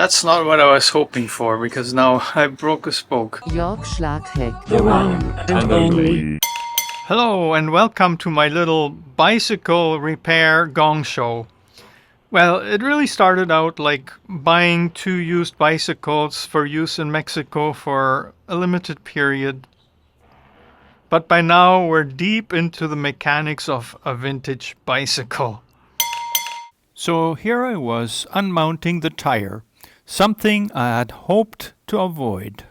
That's not what I was hoping for, because now I broke a spoke. York Schlagheck. The one and only. Hello and welcome to my little bicycle repair gong show. Well, it really started out like buying 2 used bicycles for use in Mexico for a limited period. But by now we're deep into the mechanics of a vintage bicycle. So here I was unmounting the tire, something I had hoped to avoid.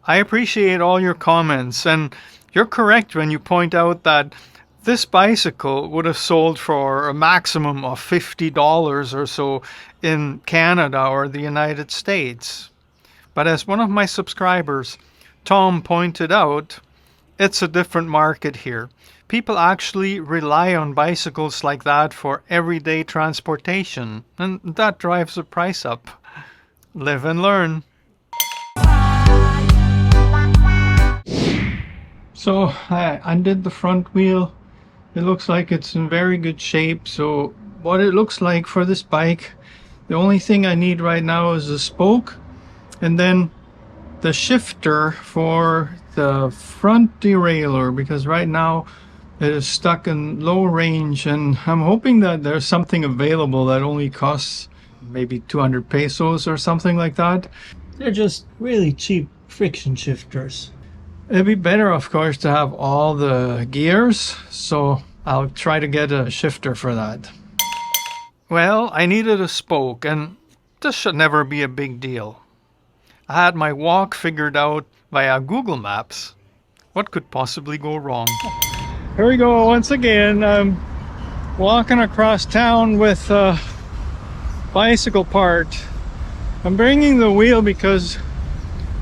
I appreciate all your comments, and you're correct when you point out that this bicycle would have sold for a maximum of $50 or so in Canada or the United States. But as one of my subscribers, Tom, pointed out, it's a different market here. People actually rely on bicycles like that for everyday transportation, and that drives the price up. Live and learn. So I undid the front wheel. It looks like it's in very good shape. So what it looks like for this bike, the only thing I need right now is a spoke and then the shifter for the front derailleur, because right now it is stuck in low range, and I'm hoping that there's something available that only costs maybe 200 pesos or something like that. They're just really cheap friction shifters. It'd be better, of course, to have all the gears, so I'll try to get a shifter for that. Well, I needed a spoke, and this should never be a big deal. I had my walk figured out via Google Maps. What could possibly go wrong? Here we go once again. I'm walking across town with a bicycle part. I'm bringing the wheel because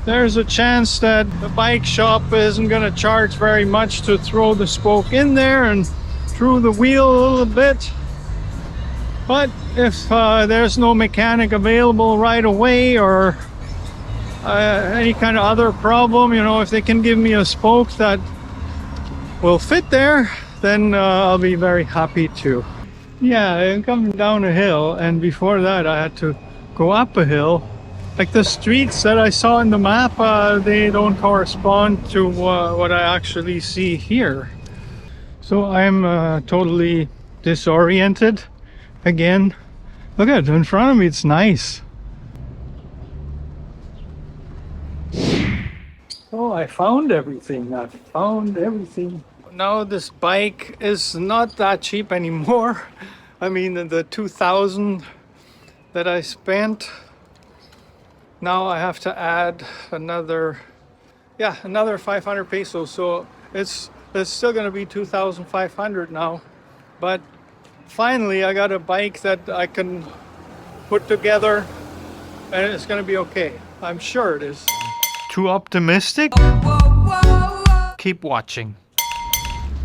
there's a chance that the bike shop isn't going to charge very much to throw the spoke in there and through the wheel a little bit. But if there's no mechanic available right away, or any kind of other problem, you know, if they can give me a spoke that will fit there, then I'll be very happy too. Yeah, I'm coming down a hill, and before that I had to go up a hill. Like the streets that I saw in the map, they don't correspond to what I actually see here. So I'm totally disoriented again. Look at it in front of me, it's nice. Oh, I found everything. Now this bike is not that cheap anymore. I mean, the 2,000 that I spent, now I have to add another 500 pesos. So it's still going to be 2,500 now. But finally, I got a bike that I can put together, and it's going to be okay. I'm sure it is. Too optimistic? Keep watching.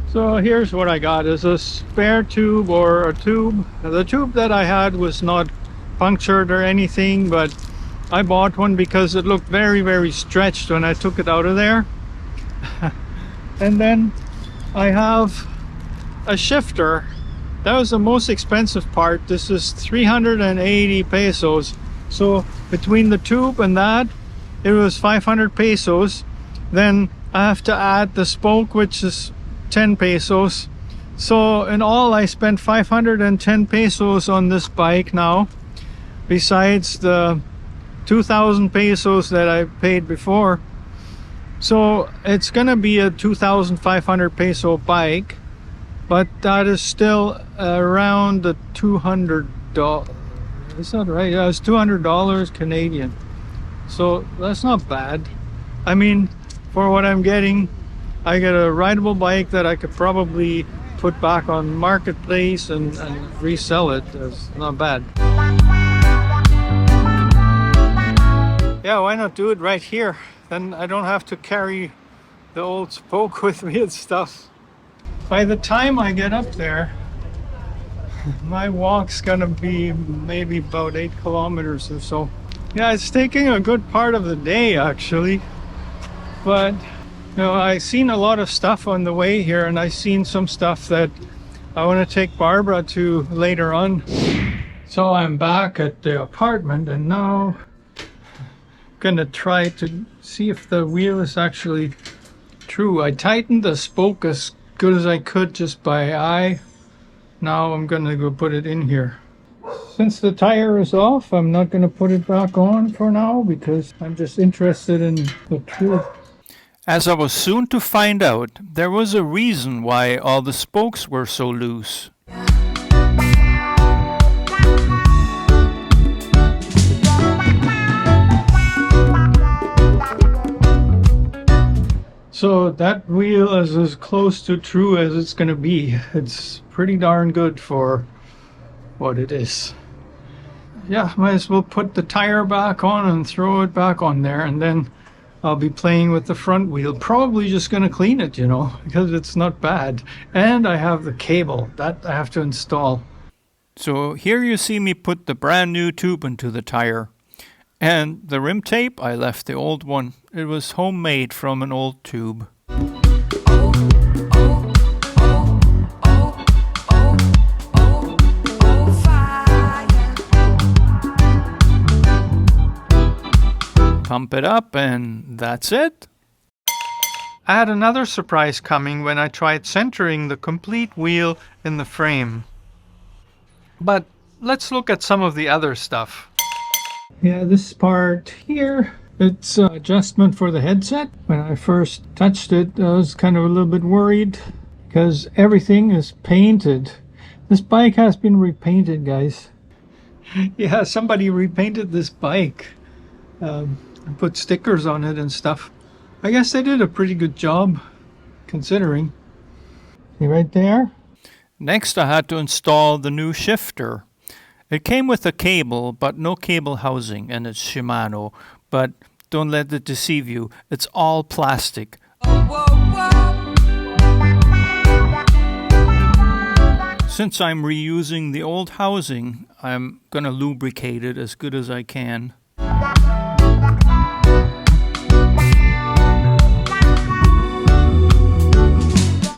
So here's what I got, is a spare tube or a tube. The tube that I had was not punctured or anything, but I bought one because it looked very, very stretched when I took it out of there. And then I have a shifter. That was the most expensive part. This is 380 pesos. So between the tube and that, it was 500 pesos. Then I have to add the spoke, which is 10 pesos. So in all, I spent 510 pesos on this bike now, besides the 2,000 pesos that I paid before. So it's gonna be a 2,500 peso bike, but that is still around the $200. Is that right? Yeah, it's $200 Canadian. So that's not bad. I mean, for what I'm getting, I get a rideable bike that I could probably put back on Marketplace and resell it. That's not bad. Yeah, why not do it right here? Then I don't have to carry the old spoke with me and stuff. By the time I get up there, my walk's gonna be maybe about 8 kilometers or so. Yeah, it's taking a good part of the day actually, but You know, I seen a lot of stuff on the way here, and I seen some stuff that I want to take Barbara to later on. So I'm back at the apartment, and now I'm gonna try to see if the wheel is actually true. I tightened the spoke as good as I could just by eye. Now I'm gonna go put it in here. Since the tire is off, I'm not gonna put it back on for now because I'm just interested in the truth. As I was soon to find out, there was a reason why all the spokes were so loose. So that wheel is as close to true as it's gonna be. It's pretty darn good for what it is. Yeah, might as well put the tire back on and throw it back on there, and then I'll be playing with the front wheel. Probably just gonna clean it, you know, because it's not bad. And I have the cable that I have to install. So here you see me put the brand new tube into the tire. And the rim tape, I left the old one. It was homemade from an old tube. Pump it up and that's it. I had another surprise coming when I tried centering the complete wheel in the frame. But let's look at some of the other stuff. Yeah, this part here, it's an adjustment for the headset. When I first touched it, I was kind of a little bit worried because everything is painted. This bike has been repainted, guys. Yeah, somebody repainted this bike. Put stickers on it and stuff. I guess they did a pretty good job, considering. See right there? Next I had to install the new shifter. It came with a cable, but no cable housing, and it's Shimano. But don't let it deceive you, it's all plastic. Since I'm reusing the old housing, I'm gonna lubricate it as good as I can.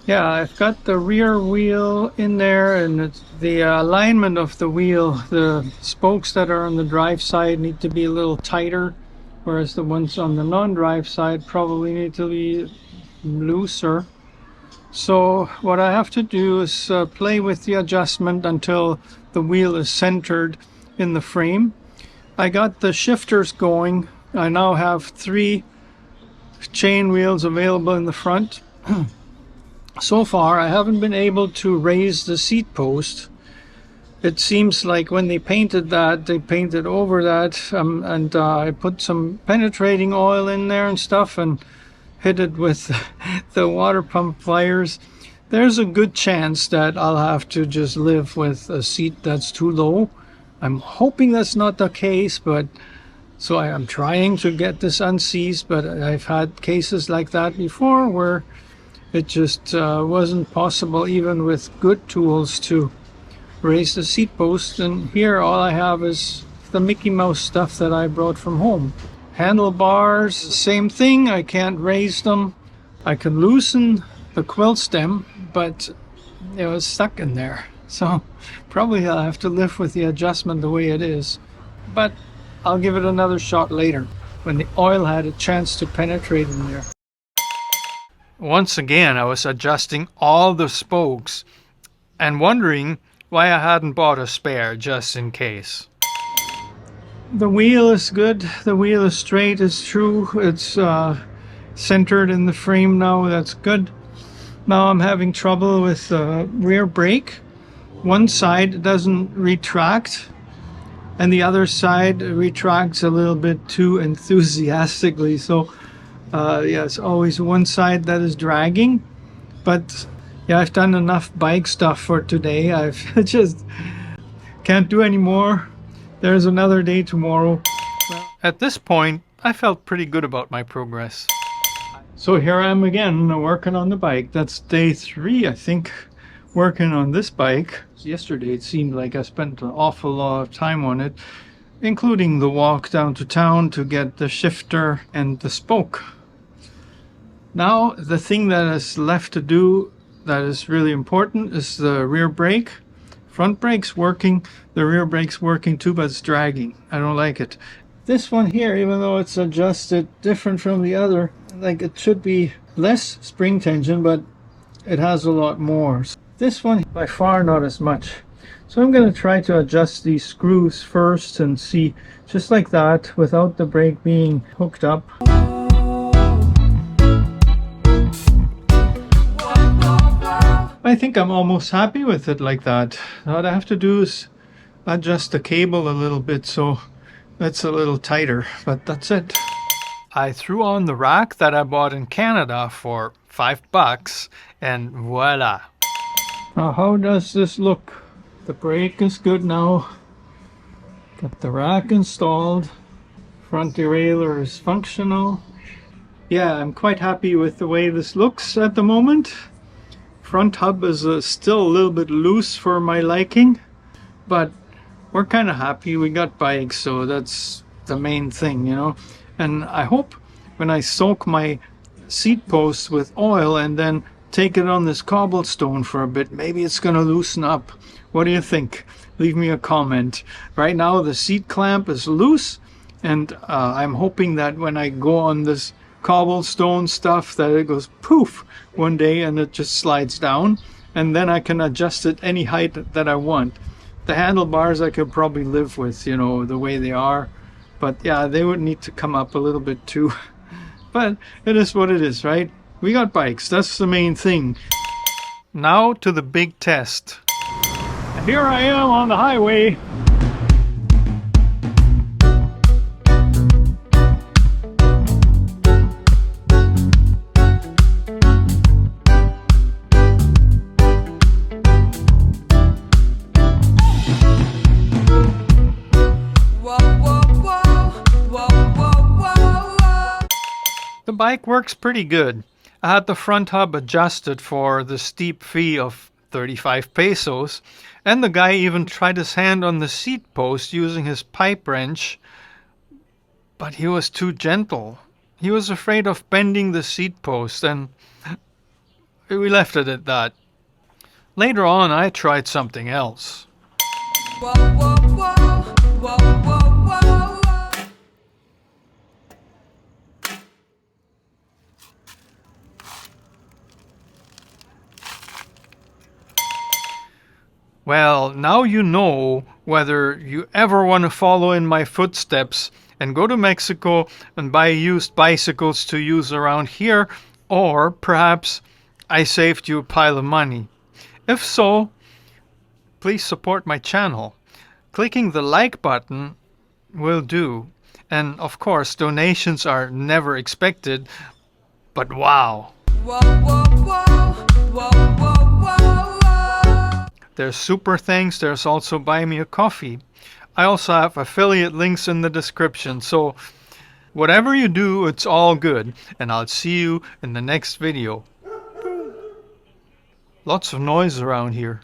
Yeah, I've got the rear wheel in there, and it's the alignment of the wheel. The spokes that are on the drive side need to be a little tighter, whereas the ones on the non-drive side probably need to be looser. So what I have to do is play with the adjustment until the wheel is centered in the frame. I got the shifters going. I now have 3 chain wheels available in the front. So far, I haven't been able to raise the seat post. It seems like when they painted that, they painted over that, and I put some penetrating oil in there and stuff and hit it with the water pump pliers. There's a good chance that I'll have to just live with a seat that's too low. I'm hoping that's not the case, but so I am trying to get this unseized, but I've had cases like that before where it just wasn't possible, even with good tools, to raise the seat post. And here all I have is the Mickey Mouse stuff that I brought from home. Handlebars, same thing. I can't raise them. I can loosen the quilt stem, but it was stuck in there. So probably I'll have to live with the adjustment the way it is. But I'll give it another shot later when the oil had a chance to penetrate in there. Once again, I was adjusting all the spokes and wondering why I hadn't bought a spare just in case. The wheel is good. The wheel is straight. It's true. It's centered in the frame now. That's good. Now I'm having trouble with the rear brake. One side doesn't retract, and the other side retracts a little bit too enthusiastically. So yeah, it's always one side that is dragging. But yeah, I've done enough bike stuff for today. I've just can't do any more. There's another day tomorrow. At this point, I felt pretty good about my progress. So here I am again, working on the bike. That's day 3, I think, working on this bike. Yesterday it seemed like I spent an awful lot of time on it, including the walk down to town to get the shifter and the spoke. Now the thing that is left to do that is really important is the rear brake. Front brake's working, the rear brake's working too, but it's dragging. I don't like it. This one here, even though it's adjusted different from the other, like it should be less spring tension, but it has a lot more. This one by far not as much. So I'm going to try to adjust these screws first and see, just like that, without the brake being hooked up. I think I'm almost happy with it like that. All I have to do is adjust the cable a little bit so it's a little tighter, but that's it. I threw on the rack that I bought in Canada for $5 and voila. Now how does this look? The brake is good now. Got the rack installed. Front derailleur is functional. Yeah, I'm quite happy with the way this looks at the moment. Front hub is still a little bit loose for my liking, but we're kind of happy we got bikes, so that's the main thing, you know. And I hope when I soak my seat posts with oil and then take it on this cobblestone for a bit, maybe it's gonna loosen up. What do you think? Leave me a comment. Right now the seat clamp is loose, and I'm hoping that when I go on this cobblestone stuff that it goes poof one day and it just slides down, and then I can adjust it any height that I want. The handlebars I could probably live with, you know, the way they are, but yeah, they would need to come up a little bit too. But it is what it is, right? We got bikes, that's the main thing. Now to the big test. Here I am on the highway. The bike works pretty good. I had the front hub adjusted for the steep fee of 35 pesos, and the guy even tried his hand on the seat post using his pipe wrench, but he was too gentle. He was afraid of bending the seat post, and we left it at that. Later on, I tried something else. Well, now you know whether you ever want to follow in my footsteps and go to Mexico and buy used bicycles to use around here, or perhaps I saved you a pile of money. If so, please support my channel. Clicking the like button will do. And of course, donations are never expected, but wow. There's super thanks, there's also buy me a coffee. I also have affiliate links in the description, so whatever you do, it's all good. And I'll see you in the next video. Lots of noise around here.